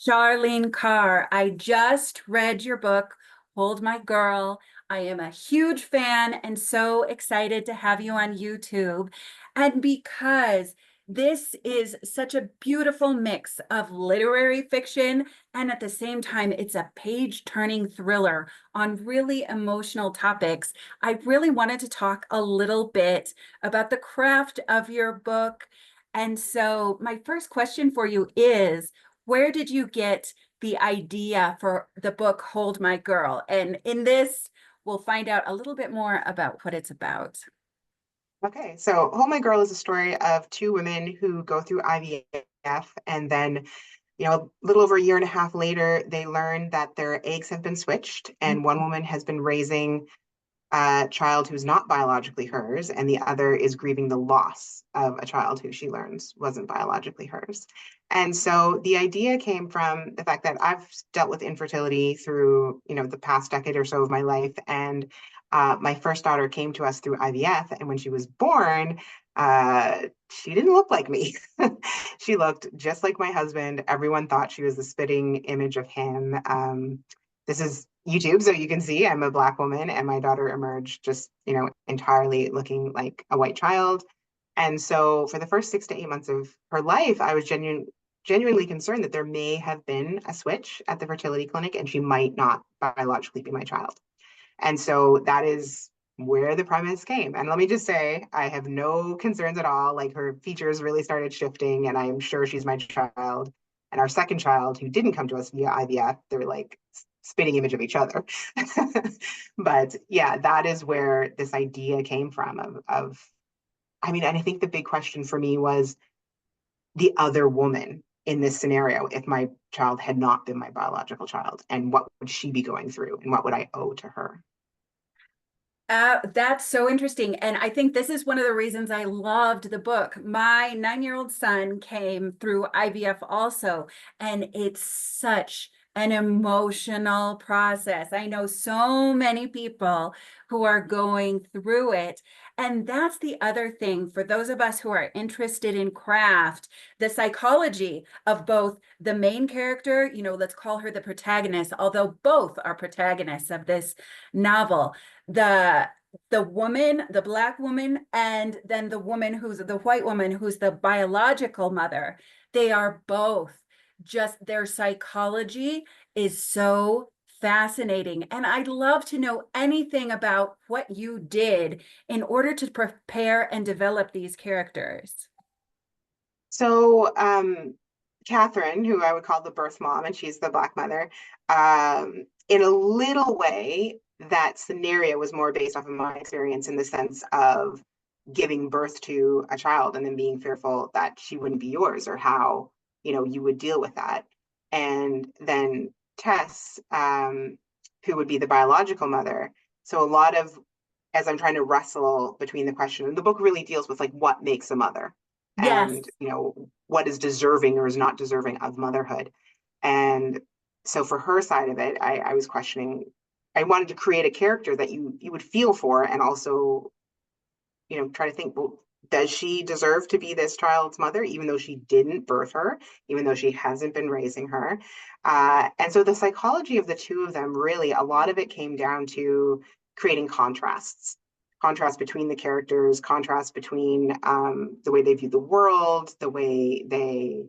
Charlene Carr, I just read your book, Hold My Girl. I am a huge fan and so excited to have you on YouTube. And because this is such a beautiful mix of literary fiction, and at the same time, it's a page-turning thriller on really emotional topics, I really wanted to talk a little bit about the craft of your book. And so my first question for you is, where did you get the idea for the book Hold My Girl? And in this, we'll find out a little bit more about what it's about. Okay, so Hold My Girl is a story of two women who go through IVF, and then, a little over a year and a half later, they learn that their eggs have been switched, and one woman has been raising a child who's not biologically hers, and the other is grieving the loss of a child who she learns wasn't biologically hers. And so the idea came from the fact that I've dealt with infertility through, the past decade or so of my life. And my first daughter came to us through IVF. And when she was born, she didn't look like me. She looked just like my husband. Everyone thought she was the spitting image of him. This is YouTube, so you can see I'm a Black woman, and my daughter emerged just, entirely looking like a white child. And so for the first 6 to 8 months of her life, I was genuinely concerned that there may have been a switch at the fertility clinic and she might not biologically be my child. And so that is where the premise came. And let me just say, I have no concerns at all. Like, her features really started shifting, and I'm sure she's my child. And our second child, who didn't come to us via IVF, they're like spitting image of each other. But yeah, that is where this idea came from I mean, and I think the big question for me was the other woman in this scenario. If my child had not been my biological child, and what would she be going through, and what would I owe to her? That's so interesting. And I think this is one of the reasons I loved the book. My 9-year-old son came through IVF also, and it's such an emotional process. I know so many people who are going through it. And that's the other thing for those of us who are interested in craft, the psychology of both the main character, let's call her the protagonist, although both are protagonists of this novel, the woman, the Black woman, and then the woman who's the white woman who's the biological mother. They are both just, their psychology is so fascinating. And I'd love to know anything about what you did in order to prepare and develop these characters. So, Catherine, who I would call the birth mom, and she's the Black mother, in a little way, that scenario was more based off of my experience in the sense of giving birth to a child and then being fearful that she wouldn't be yours, or how, you would deal with that. And then Tess, who would be the biological mother. So a lot of, as I'm trying to wrestle between the question, and the book really deals with like what makes a mother, Yes. and what is deserving or is not deserving of motherhood. And so for her side of it, I was questioning. I wanted to create a character that you would feel for, and also try to think, well, does she deserve to be this child's mother, even though she didn't birth her, even though she hasn't been raising her? And so the psychology of the two of them, really, a lot of it came down to creating contrast between the characters, contrast between the way they view the world, the way they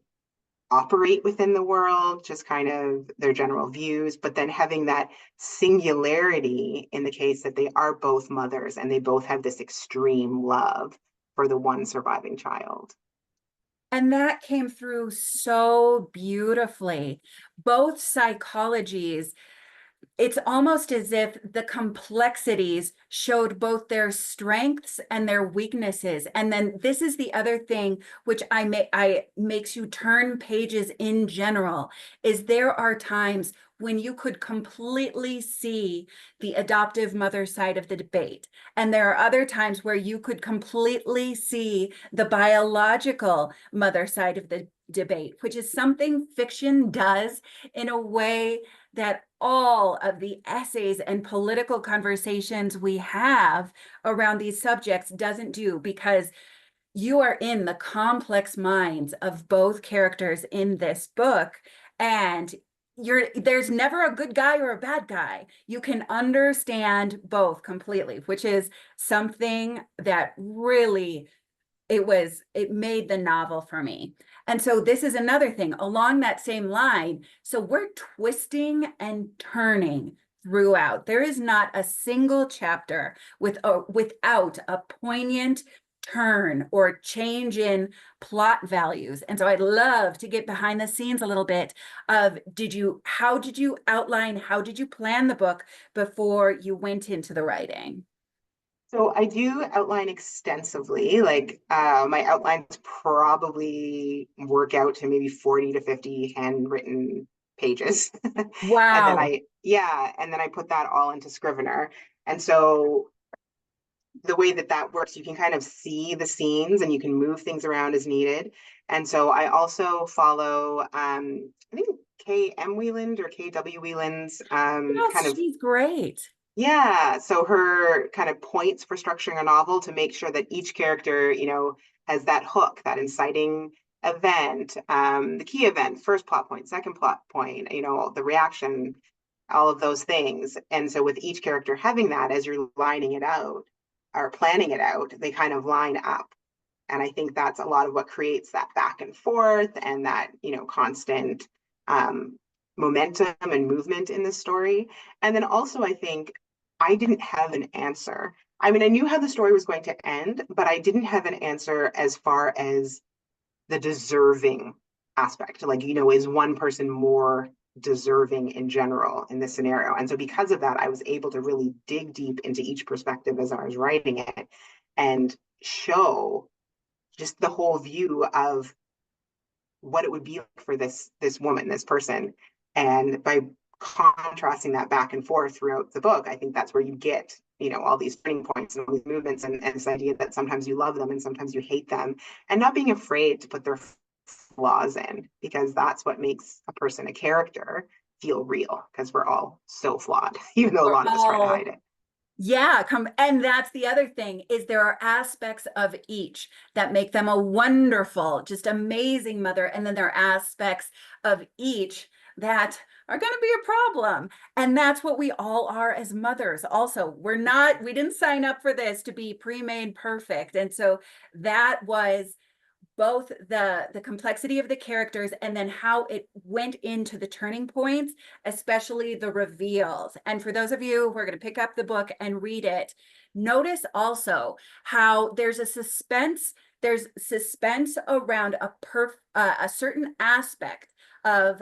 operate within the world, just kind of their general views, but then having that singularity in the case that they are both mothers and they both have this extreme love for the one surviving child. And that came through so beautifully. Both psychologies, it's almost as if the complexities showed both their strengths and their weaknesses. And then this is the other thing which I makes you turn pages in general, is there are times when you could completely see the adoptive mother side of the debate. And there are other times where you could completely see the biological mother side of the debate, which is something fiction does in a way that all of the essays and political conversations we have around these subjects doesn't do, because you are in the complex minds of both characters in this book. And there's never a good guy or a bad guy. You can understand both completely, which is something that really it made the novel for me. And so this is another thing along that same line. So we're twisting and turning throughout. There is not a single chapter without a poignant turn or change in plot values. And so I'd love to get behind the scenes a little bit of how did you outline, how did you plan the book before you went into the writing? So I do outline extensively. Like my outlines probably work out to maybe 40 to 50 handwritten pages. And then Wow. and then I put that all into Scrivener. And so the way that that works, you can kind of see the scenes and you can move things around as needed. And so I also follow, I think K.M. Wieland or K.W. Wieland's kind Yes, of, she's great. yeah. So her kind of points for structuring a novel to make sure that each character, has that hook, that inciting event, the key event, first plot point, second plot point, the reaction, all of those things. And so with each character having that, as you're lining it out or planning it out, they kind of line up. And I think that's a lot of what creates that back and forth and that, constant um, momentum and movement in the story. And then also, I think I didn't have an answer. I mean, I knew how the story was going to end, but I didn't have an answer as far as the deserving aspect. Like, is one person more deserving in general in this scenario? And so, because of that, I was able to really dig deep into each perspective as I was writing it and show just the whole view of what it would be like for this woman, this person. And by contrasting that back and forth throughout the book, I think that's where you get, all these turning points and all these movements and this idea that sometimes you love them and sometimes you hate them, and not being afraid to put their flaws in, because that's what makes a person a character feel real, because we're all so flawed, even though a We're lot of us try to hide all, it. yeah, and that's the other thing is there are aspects of each that make them a wonderful, just amazing mother. And then there are aspects of each that are going to be a problem. And that's what we all are as mothers. Also, we didn't sign up for this to be pre-made perfect. And so that was both the complexity of the characters and then how it went into the turning points, especially the reveals. And for those of you who are going to pick up the book and read it, notice also how there's suspense around a certain aspect of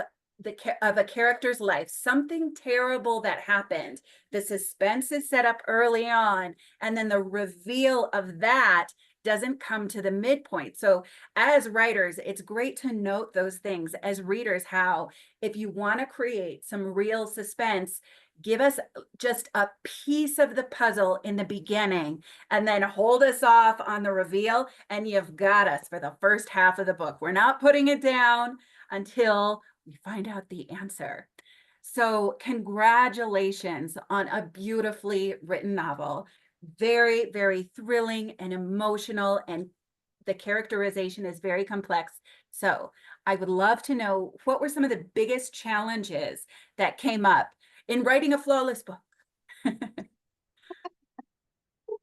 of a character's life, something terrible that happened. The suspense is set up early on, and then the reveal of that doesn't come to the midpoint. So as writers, it's great to note those things. As readers, how if you want to create some real suspense, give us just a piece of the puzzle in the beginning and then hold us off on the reveal, and you've got us for the first half of the book. We're not putting it down until we find out the answer. So congratulations on a beautifully written novel. Very, very thrilling and emotional, and the characterization is very complex. So I would love to know, what were some of the biggest challenges that came up in writing a flawless book?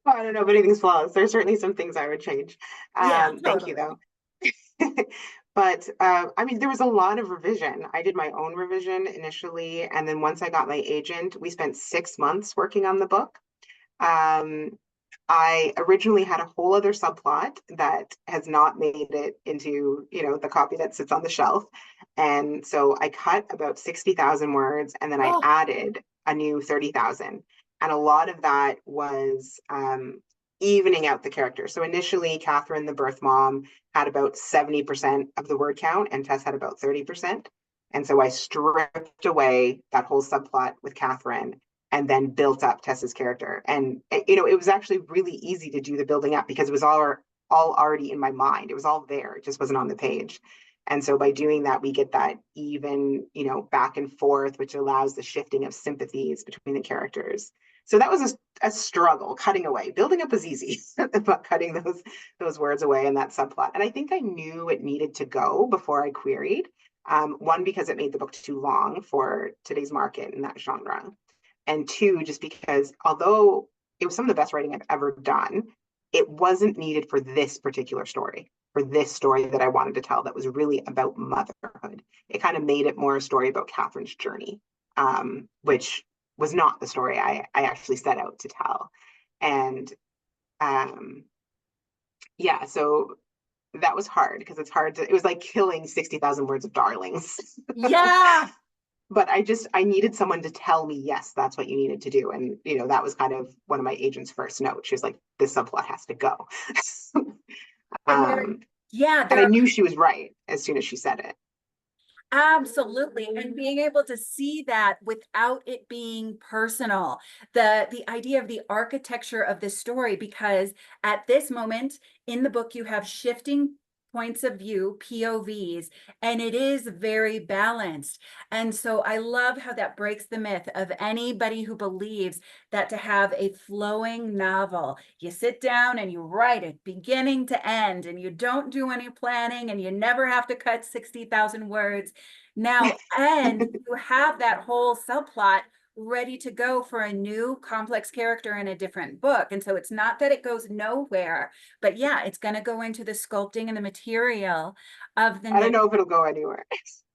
Well, I don't know if anything's flawless. There's certainly some things I would change. Yeah, Thank you, totally. though. But I mean, there was a lot of revision. I did my own revision initially, and then once I got my agent, we spent 6 months working on the book. Um, I originally had a whole other subplot that has not made it into, the copy that sits on the shelf. And so I cut about 60,000 words and then I Oh, added a new 30,000. And a lot of that was evening out the characters. So initially, Catherine, the birth mom, had about 70% of the word count and Tess had about 30%. And so I stripped away that whole subplot with Catherine and then built up Tessa's character. And it was actually really easy to do the building up because it was all already in my mind. It was all there. It just wasn't on the page. And so by doing that, we get that even, back and forth, which allows the shifting of sympathies between the characters. So that was a struggle cutting away. Building up was easy, but cutting those words away and that subplot. And I think I knew it needed to go before I queried. One, because it made the book too long for today's market in that genre. And two, just because although it was some of the best writing I've ever done, it wasn't needed for this particular story, for this story that I wanted to tell that was really about motherhood. It kind of made it more a story about Catherine's journey, which was not the story I actually set out to tell. And um, yeah, so that was hard because it's hard to, it was like killing 60,000 words of darlings. Yeah. But I needed someone to tell me, yes, that's what you needed to do. And, that was kind of one of my agent's first notes. She was like, this subplot has to go. And there, um, yeah, and there I are knew she was right as soon as she said it. absolutely. And being able to see that without it being personal, the idea of the architecture of this story, because at this moment in the book, you have shifting points of view, POVs, and it is very balanced. And so I love how that breaks the myth of anybody who believes that to have a flowing novel, you sit down and you write it beginning to end, and you don't do any planning, and you never have to cut 60,000 words. Now, and you have that whole subplot ready to go for a new complex character in a different book. And so it's not that it goes nowhere, but yeah, it's going to go into the sculpting and the material of the I don't know next. if it'll go anywhere.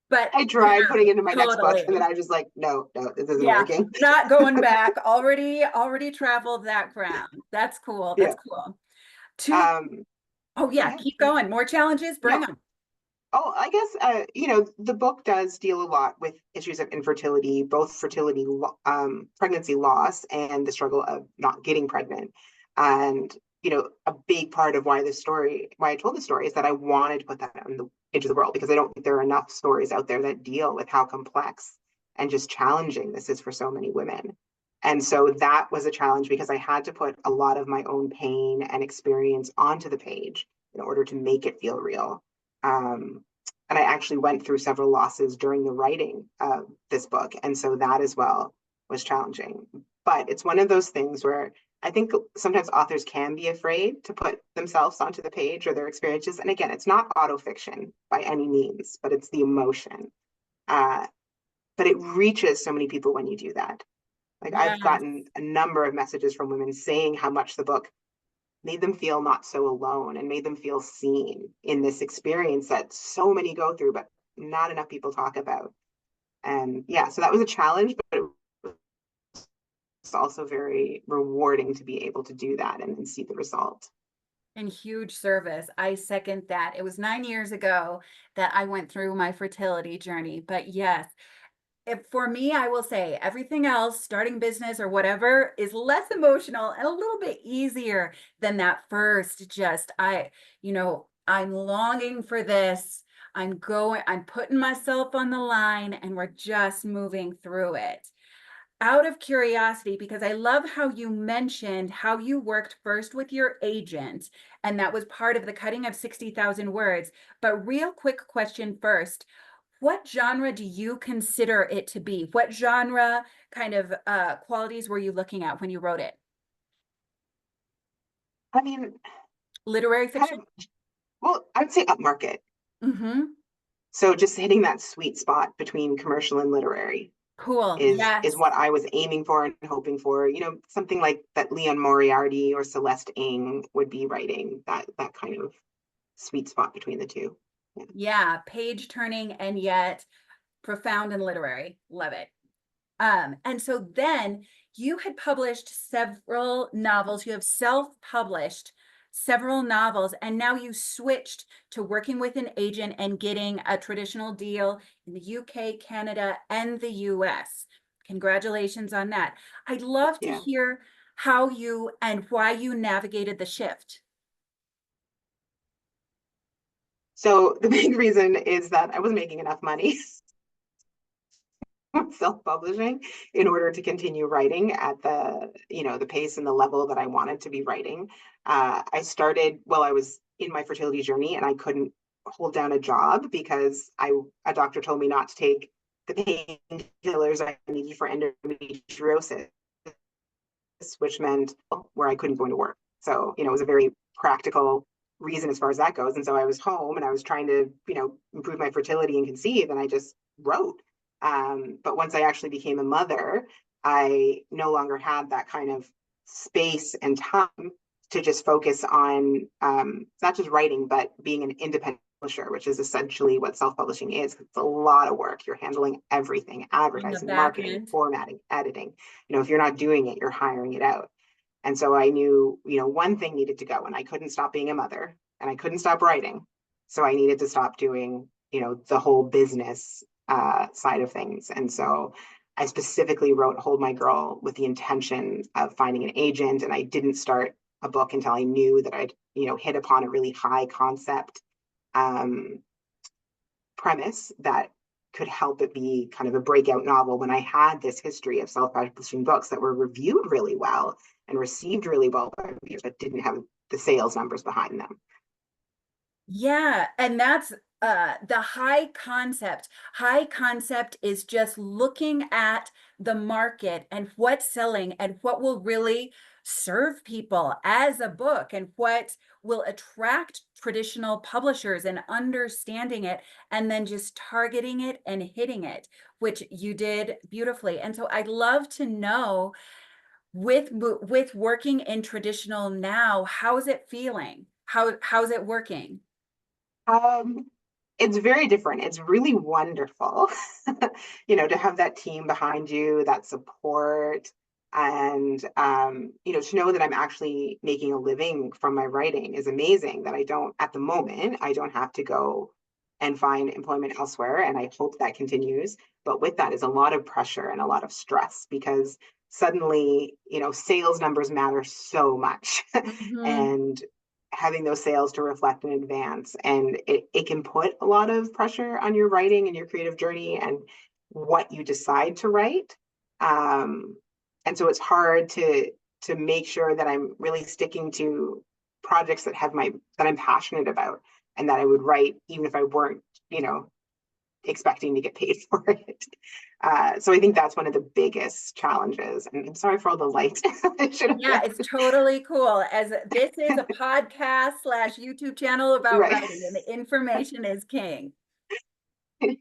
But I yeah, tried putting it into my next book, and then totally. I was just like, no, this isn't Yeah, working. not going back. Already traveled that ground. That's cool. Yeah. That's cool. Two. Um, Oh yeah, yeah. keep going. More challenges, bring No. them. Oh, I guess the book does deal a lot with issues of infertility, both fertility, pregnancy loss, and the struggle of not getting pregnant. And a big part of why I told the story, is that I wanted to put that into the world, because I don't think there are enough stories out there that deal with how complex and just challenging this is for so many women. And so that was a challenge, because I had to put a lot of my own pain and experience onto the page in order to make it feel real. Um, and I actually went through several losses during the writing of this book. And so that as well was challenging. But it's one of those things where I think sometimes authors can be afraid to put themselves onto the page or their experiences. And again, it's not autofiction by any means, but it's the emotion. Uh, but it reaches so many people when you do that. Like, I've Yes. gotten a number of messages from women saying how much the book made them feel not so alone and made them feel seen in this experience that so many go through, but not enough people talk about. And yeah, so that was a challenge, but it was also very rewarding to be able to do that and see the result. And huge service. I second that. It was 9 years ago that I went through my fertility journey. But yes, if for me, I will say everything else, starting business or whatever, is less emotional and a little bit easier than that first. Just, I'm longing for this. I'm putting myself on the line, and we're just moving through it. Out of curiosity, because I love how you mentioned how you worked first with your agent, and that was part of the cutting of 60,000 words. But real quick question first, what genre do you consider it to be? What genre kind of qualities were you looking at when you wrote it? I mean, Literary kind fiction? of, well, I would say upmarket. Mm-hmm. So just hitting that sweet spot between commercial and literary Cool. is Yes. what I was aiming for and hoping for. Something like that Leon Moriarty or Celeste Ng would be writing, that kind of sweet spot between the two. Yeah. Yeah. Page turning and yet profound and literary. Love it. And so then you had published several novels, you have self-published several novels, and now you switched to working with an agent and getting a traditional deal in the UK, Canada, and the US. Congratulations on that. I'd love to Yeah. hear how you and why you navigated the shift. So the big reason is that I wasn't making enough money self-publishing in order to continue writing at the pace and the level that I wanted to be writing. I started while I was in my fertility journey, and I couldn't hold down a job because a doctor told me not to take the painkillers I needed for endometriosis. which meant where I couldn't go into work. So, it was a very practical reason as far as that goes. And so I was home and I was trying to, improve my fertility and conceive, and I just wrote. But once I actually became a mother, I no longer had that kind of space and time to just focus on not just writing, but being an independent publisher, which is essentially what self-publishing is. It's a lot of work. You're handling everything: On the advertising, back marketing, end. formatting, editing. If you're not doing it, you're hiring it out. And so I knew, one thing needed to go, and I couldn't stop being a mother and I couldn't stop writing. So I needed to stop doing, the whole business side of things. And so I specifically wrote Hold My Girl with the intention of finding an agent. And I didn't start a book until I knew that I'd, hit upon a really high concept premise that could help it be kind of a breakout novel, when I had this history of self-publishing books that were reviewed really well and received really well by reviewers, but didn't have the sales numbers behind them. Yeah, and that's the high concept. High concept is just looking at the market and what's selling and what will really serve people as a book and what will attract traditional publishers, and understanding it and then just targeting it and hitting it, which you did beautifully. And so I'd love to know, with working in traditional now, how's it feeling? How's it working? Um, it's very different. It's really wonderful, to have that team behind you, that support, and to know that I'm actually making a living from my writing is amazing. That I don't, at the moment, I don't have to go and find employment elsewhere, and I hope that continues. But with that is a lot of pressure and a lot of stress, because suddenly, sales numbers matter so much. Mhm. And having those sales to reflect in advance, and it can put a lot of pressure on your writing and your creative journey and what you decide to write. And so it's hard to make sure that I'm really sticking to projects that I'm passionate about, and that I would write even if I weren't, expecting to get paid for it. So I think that's one of the biggest challenges. And I'm sorry for all the light. I should have Yeah, left. it's totally cool. As this is a podcast slash YouTube channel about Right. writing, and the information is king. Yeah,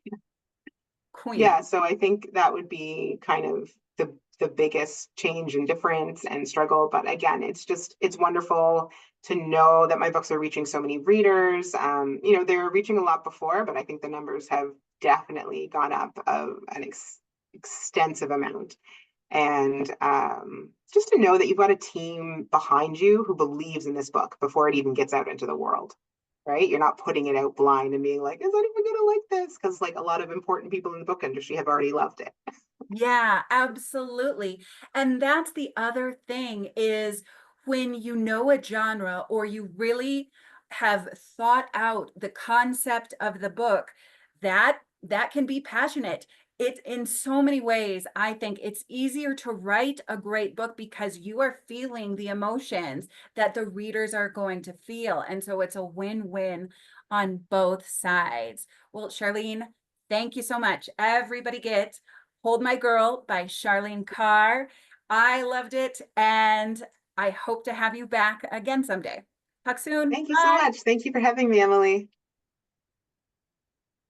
Queen. so I think that would be kind of the biggest change and difference and struggle. But again, it's wonderful to know that my books are reaching so many readers. They were reaching a lot before, but I think the numbers have definitely gone up of an extensive amount. And just to know that you've got a team behind you who believes in this book before it even gets out into the world, right? You're not putting it out blind and being like, is anyone going to like this? Because like a lot of important people in the book industry have already loved it. Yeah, absolutely. And that's the other thing, is when you know a genre, or you really have thought out the concept of the book, that can be passionate. It's in so many ways, I think it's easier to write a great book because you are feeling the emotions that the readers are going to feel. And so it's a win-win on both sides. Well, Charlene, thank you so much. Everybody get Hold My Girl by Charlene Carr. I loved it, and I hope to have you back again someday. Talk soon. Thank you so Bye. much. Thank you for having me, Emily.